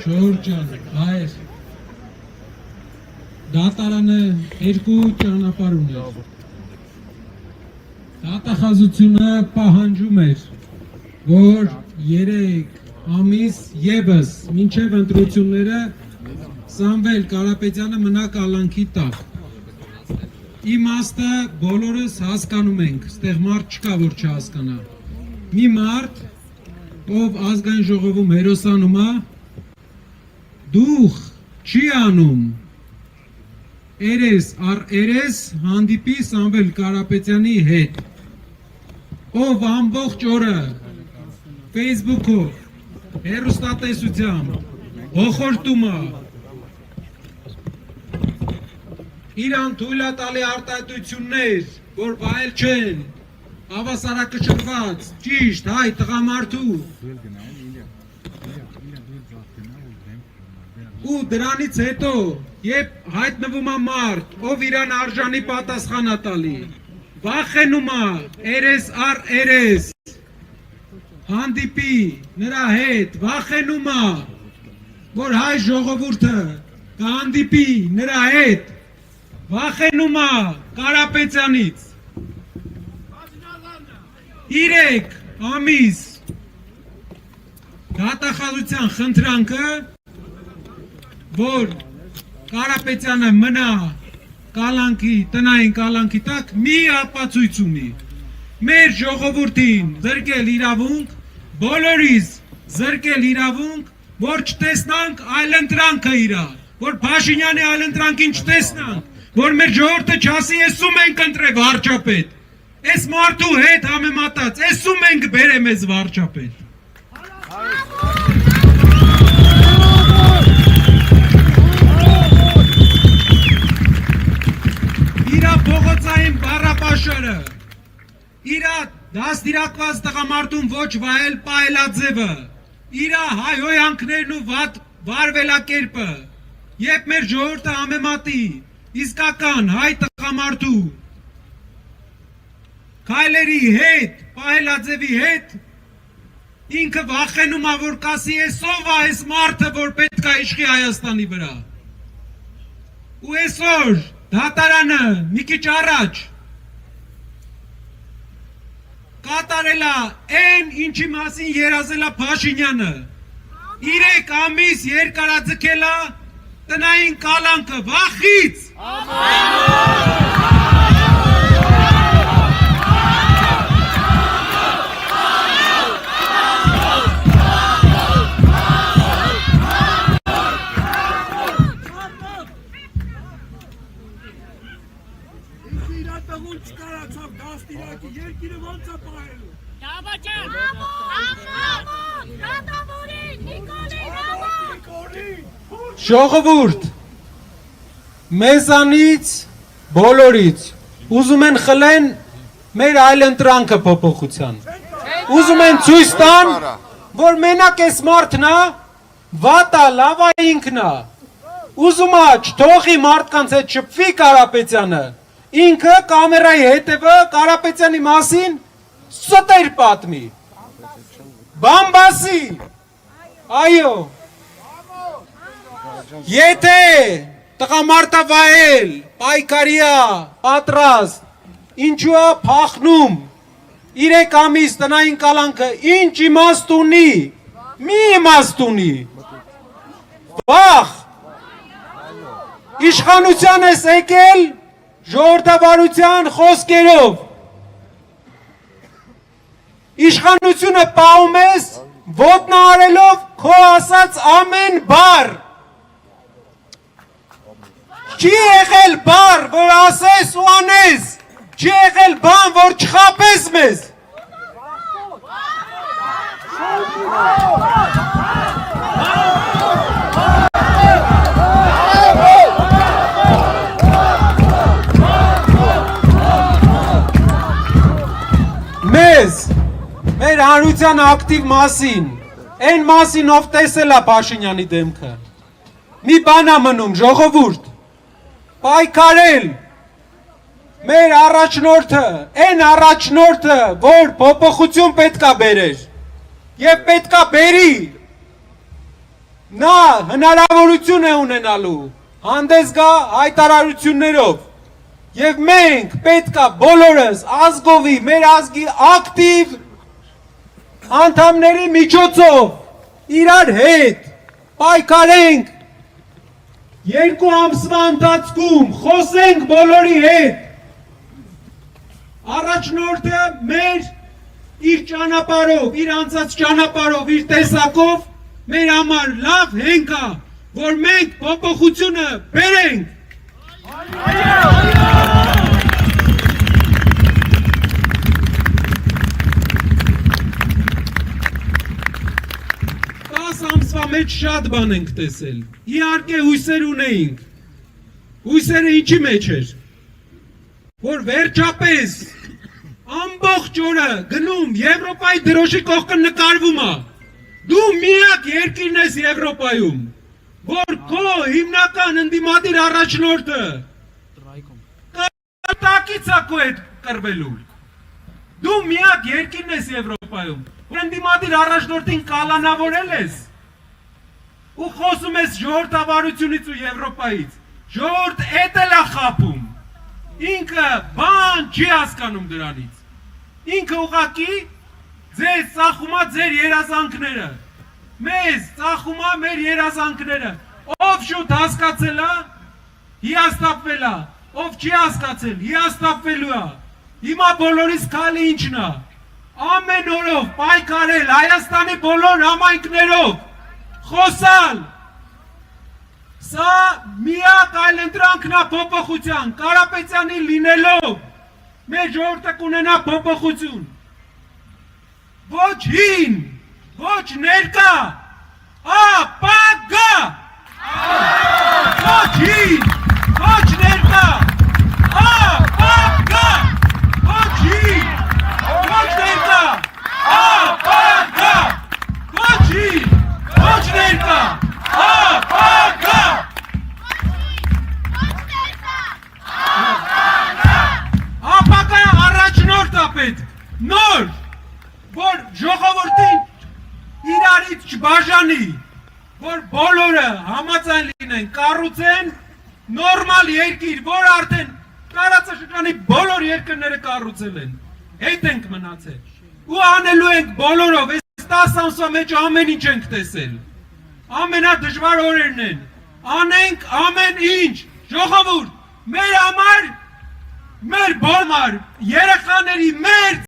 Շորջ ջան, հայր, դատարանը երկու ճանապարհ ուներ, դատախազությունը պահանջում էր, որ 3 ամիս ևս մինչև ընտրությունները Սամվել Կարապետյանը մնա կալանքի տակ, իմաստը բոլորս հասկանում ենք, ստեղ մարդ չկա, որ չհասկանա, մի մարդ, ով ազգային ժողովում հերոսանում է, դուխ չի անում, երես առ երես հանդիպի Սամվել Կարապետյանի հետ, ով ամբողջ օրը Facebook-ով, հեռուստատեսությամբ, հոխորտում է, իրան թույլ է տալի արտահայտություններ, որ վայել չեն, հավասարակշռված, ճիշտ, հայ, տղամարդու, ու դրանից հետո, երբ հայտնվում է մարդ, ով իրան արժանի պատասխան է տալի, վախենում է, երես առ երես, հանդիպի նրա հետ, վախենում է, որ հայ ժողովուրդը կհանդիպի նրա հետ, վախենում է Կարապետյանից, 3 ամիս դատախազության խնդրանքը, որ Կարապետյանը մնա կալանքի, տնային կալանքի տակ մի ապացույց ունի, մեր ժողովուրդին զրկել իրավունք, բոլորիս զրկել իրավունք, որ չտեսնանք այլընտրանքը իրա, որ Փաշինյանի այլընտրանքին չտեսնանք, որ մեր ժողովուրդը չասի, էսում ենք ընտրել վարչապետ, Այս մարդու հետ համեմատած, էսում ենք բերեմ ես վարչապետ։ Իրա փողոցային բառապաշարը, իրա դաստիարակված տղամարդուն ոչ վայել պայելաձևը, իրա հայհոյանքներն ու վատ վարվելակերպը, երբ մեր ժողովուրդը համեմատի իսկական հայ տղամարդու Քայլերի հետ, պահելաձևի հետ, ինքը վախենում է, որ կասի էսով է այս մարդը, որ պետք է իշխի Հայաստանի վրա։ Ու այսօր դատարանը մի քիչ առաջ կատարել է այն, ինչի մասին երազել է Փաշինյանը։ 3 ամիս երկարաձգել է տնային կալանքը, վախից։ Ժողովուրդ, մեզանից, բոլորից, ուզում են խլեն մեր այլընտրանքը փոփոխության, ուզում են ցույց տան, որ մենակ այս մարդն է, վատա, լավա ինքն է, ուզում է չթողի մարդկանց հետ շփվի Կարապետյանը, ինքը կամերայի հետևը Կարապետյանի մասին ստեր պատմի, բամբասի, այո, եթե տղամարդը վայել, պայքարիա, պատրաստ, ինչու է փախնում, 3 ամիս տնային կալանքը, ինչ իմաստ ունի, մի իմաստ ունի, վախ, իշխանության ես եկել, ժողովրդավարության խոսքերով, իշխանությունը պահում ես, ոտնահարելով քո ասած ամեն բառ, չի եղել բառ, որ ասես ու անես, չի եղել բան, որ չխաբես մեզ։ Մեզ, մեր հանրության ակտիվ մասին, այն մասին ով տեսել է Փաշինյանի դեմքը, մի բան է մնում, ժողովուրդ, պայքարել, մեր առաջնորդը, այն առաջնորդը, որ փոփոխություն պետք է բերեր, եւ պետքա բերի նա հնարավորություն է ունենալու հանդես գա հայտարարություններով եւ մենք պետքա բոլորս ազգովի մեր ազգի ակտիվ անդամների միջոցով իրար հետ պայքարենք երկու ամսվա ընթացքում խոսենք բոլորի հետ առաջնորդը մեր իր ճանապարհով իր անցած ճանապարհով իր տեսակով մեր համար լավ հենք է որ մենք փոփոխությունը բերենք ամսվա մեջ շատ բան ենք տեսել իհարկե հույսեր ունեինք հույսերը ինչի մեջ էր որ վերջապես ամբողջ օրը գնում Եվրոպայի դրոշի կողքը նկարվում է դու միակ երկիրն ես Եվրոպայում որ քո հիմնական ընդդիմադիր առաջնորդը տակից է քո հետ կռվելու դու միակ երկիրն ես Եվրոպայում որ ընդդիմադիր առաջնորդին կալանավորել ես ու խոսում ես ժողովրդավարությունից ու Եվրոպայից ժողովուրդ էդ էլ է խաբում ինքը բան չի հասկանում դրանից ինքը ուղղակի ձեզ ծախում է ձեր երազանքները մեզ ծախում է մեր երազանքները ով շուտ հասկացել է հիասթափվել է ով չի հասկացել հիասթափվելու է հիմա բոլորիս քալը ինչն է ամեն օրով պայքարել Հայաստանի բոլոր համայնքներով խոսալ սա միակ այլընտրանքն է փոփոխության Կարապետյանի լինելով մեր ժողովուրդը կունենա փոփոխություն ոչ հին ոչ ներկա ապագա ոչ հին ոչ ներկա ապագա ոչ հին ոչ ներկա ապագա ոչ հին ոչ ներկա ապագա ապագա առաջնորդ է պետք նոր որ ժողովրդին իրարից չբաժանի որ բոլորը համաձայն լինեն կառուցեն նորմալ երկիր որ արդեն տարածաշրջանի բոլոր երկրները կառուցել են հետ ենք մնացել ու անելու ենք բոլորով այս 10 ամսվա մեջ ամեն ինչ ենք տեսել ամենադժվար օրերն են անենք ամեն ինչ ժողովուրդ մեր համար մեր բոլոր երեխաների մեր